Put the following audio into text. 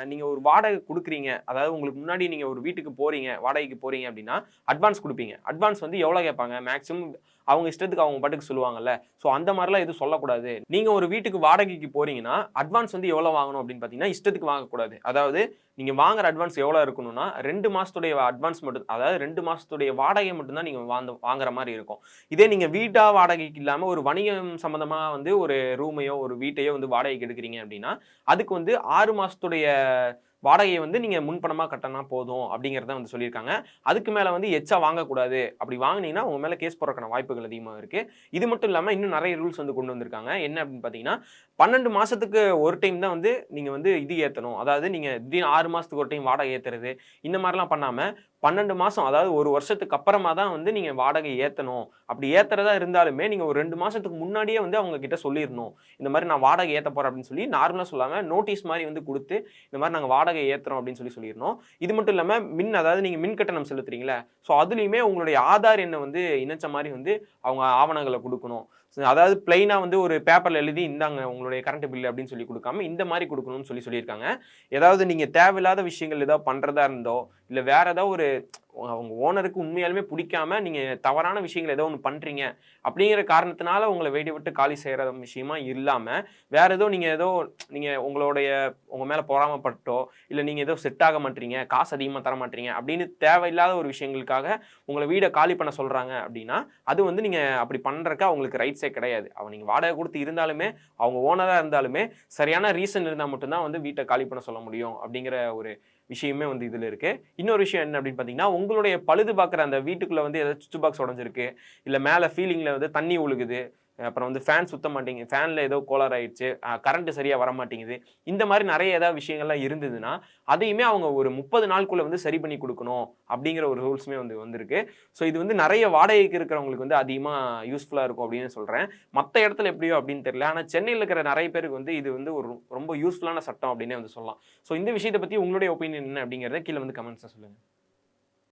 நீங்க ஒரு வாடகை குடுக்குறீங்க. அதாவது உங்களுக்கு முன்னாடி நீங்க ஒரு வீட்டுக்கு போறீங்க, வாடகைக்கு போறீங்க அப்டின்னா, அட்வான்ஸ் குடுப்பீங்க. அட்வான்ஸ் வந்து எவ்வளோ கேட்பாங்க? மேக்ஸிமம் அவங்க இஷ்டத்துக்கு அவங்க பாட்டுக்கு சொல்லுவாங்கல்ல. ஸோ அந்த மாரிலாம் எதுவும் சொல்லக்கூடாது. நீங்க ஒரு வீட்டுக்கு வாடகைக்கு போறீங்கன்னா, அட்வான்ஸ் வந்து எவ்வளோ வாங்கணும் அப்டின்னு பார்த்தீங்கன்னா, இஷ்டத்துக்கு வாங்கக்கூடாது. அதாவது நீங்க வாங்குற அட்வான்ஸ் எவ்வளோ இருக்கணும்னா, 2 மாசத்துடைய அட்வான்ஸ் மட்டும் அதாவது 2 மாசத்துடைய வாடகை மட்டும் தான் நீங்க வாங்குற மாரி இருக்கும். இதே நீங்க வீட்டா வாடகைக்கு இல்லாம ஒரு வணிகம் சம்மந்தமா வந்து ஒரு ரூமையோ, ஒரு வீட்டையோ வந்து வாடகைக்கு எடுக்குறீங்க அப்டின்னா, அதுக்கு வந்து 6 மாசத்துடைய வாடகைய வந்து நீங்க முன்பணமா கட்டுனா போதும் அப்படிங்கிறத வந்து சொல்லியிருக்காங்க. அதுக்கு மேல வந்து எச்சா வாங்கக்கூடாது. அப்படி வாங்குனீங்கன்னா, உங்க மேல கேஸ் போடுறதுக்கான வாய்ப்புகள் அதிகமா இருக்கு. இது மட்டும் இல்லாம இன்னும் நெறைய ரூல்ஸ் வந்து கொண்டு வந்திருக்காங்க. என்ன அப்படின்னு பார்த்தீங்கன்னா, 12 மாசத்துக்கு ஒரு டைம் தான் வந்து நீங்க வந்து இது ஏத்தணும். அதாவது நீங்க திடீர்னு 6 மாசத்துக்கு ஒரு டைம் வாடகை ஏத்துறது, இந்த மாரிலாம் பண்ணாம 12 மாசம் அதாவது 1 வருஷத்துக்கு அப்புறமா தான் வந்து நீங்க வாடகை ஏத்தணும். அப்படி ஏத்துறதா இருந்தாலுமே, நீங்க ஒரு 2 மாசத்துக்கு முன்னாடியே வந்து அவங்க கிட்ட சொல்லிறணும். இந்த மாரி நான் வாடகை ஏத்தப் போறேன் அப்படின்னு சொல்லி நார்மலா சொல்லாம நோட்டீஸ் மாரி வந்து குடுத்து, இந்த மாரி நாங்க வாடகை ஏத்துறோம் அப்படின்னு சொல்லிறணும். இது மட்டும் இல்லாம அதாவது நீங்க மின் கட்டணம் செலுத்துறீங்கல்ல, ஸோ அதுலயுமே உங்களுடைய ஆதார் எண்ண வந்து இணைச்ச மாரி வந்து அவங்க ஆவணங்கள குடுக்கணும். அதாவது பிளெயினா வந்து ஒரு பேப்பர்ல எழுதி இந்தாங்க உங்களுடைய கரண்ட் பில் அப்படின்னு சொல்லி குடுக்காம, இந்த மாரி குடுக்கணும்னு சொல்லியிருக்காங்க. ஏதாவது நீங்க தேவையில்லாத விஷயங்கள் ஏதாவது பண்றதா இருந்தோ, இல்ல வேற ஏதாவது ஒரு அவங்க ஓனருக்கு உண்மையாலுமே புடிக்காம நீங்க தவறான விஷயங்கள் ஏதோ ஒண்ணு பண்றீங்க அப்படிங்கிற காரணத்தினால உங்கள வீட்ட விட்டு காலி செய்ற விஷயமா இல்லாம, வேற ஏதோ நீங்க உங்க மேல பொறாமைப்பட்டோ, இல்ல நீங்க ஏதோ செட் ஆக மாட்றீங்க, காசு அதிகமா தர மாட்றீங்க அப்படின்னு தேவையில்லாத ஒரு விஷயங்களுக்காக உங்கள வீட காலி பண்ண சொல்றாங்க அப்படின்னா, அது வந்து நீங்க அப்படி பண்றதுக்கு அவங்களுக்கு ரைட்ஸே கிடையாது. நீங்க வாடகை குடுத்து இருந்தாலுமே, அவங்க ஓனரா இருந்தாலுமே, சரியான ரீசன் இருந்தா மட்டும் தான் வந்து வீட்ட காலி பண்ண சொல்ல முடியும் அப்படிங்கிற ஒரு விஷயமே வந்து இதுல இருக்கு. இன்னொரு விஷயம் என்ன அப்படின்னு பார்த்தீங்கன்னா, உங்களுடைய பழுது பார்க்குற அந்த வீட்டுக்குள்ள வந்து ஏதாவது சுவிட்ச் பாக்ஸ் உடைஞ்சிருக்கு, இல்ல மேல சீலிங்ல வந்து தண்ணி ஒழுகுது, அப்புறம் வந்து ஃபேன் சுத்த மாட்டேங்குது, ஃபேன்ல ஏதோ கோளாறு ஆயிடுச்சு, கரண்ட் சரியா வரமாட்டேங்குது. இந்த மாரி நெறைய ஏதாவது விஷயங்கள்லாம் இருந்ததுன்னா, அதையுமே அவங்க ஒரு 30 நாளுக்குள்ள வந்து சரி பண்ணி குடுக்கணும் அப்படிங்கிற ஒரு ரூல்ஸுமே வந்து வந்திருக்கு. ஸோ இது வந்து நெறைய வாடகைக்கு இருக்கிறவங்களுக்கு வந்து அதிகமா யூஸ்ஃபுல்லா இருக்கும் அப்படின்னு சொல்றேன். மத்த இடத்துல எப்படியோ அப்படின்னு தெரியல. ஆனா சென்னையில இருக்கிற நெறைய பேருக்கு வந்து இது வந்து ஒரு ரொம்ப யூஸ்ஃபுல்லான சட்டம் அப்படின்னே வந்து சொல்லலாம். ஸோ இந்த விஷயத்த பத்தி உங்களுடைய ஒப்பீனியன் என்ன அப்படிங்கிறத கீழ வந்து கமெண்ட்ஸ்ல சொல்லுங்க.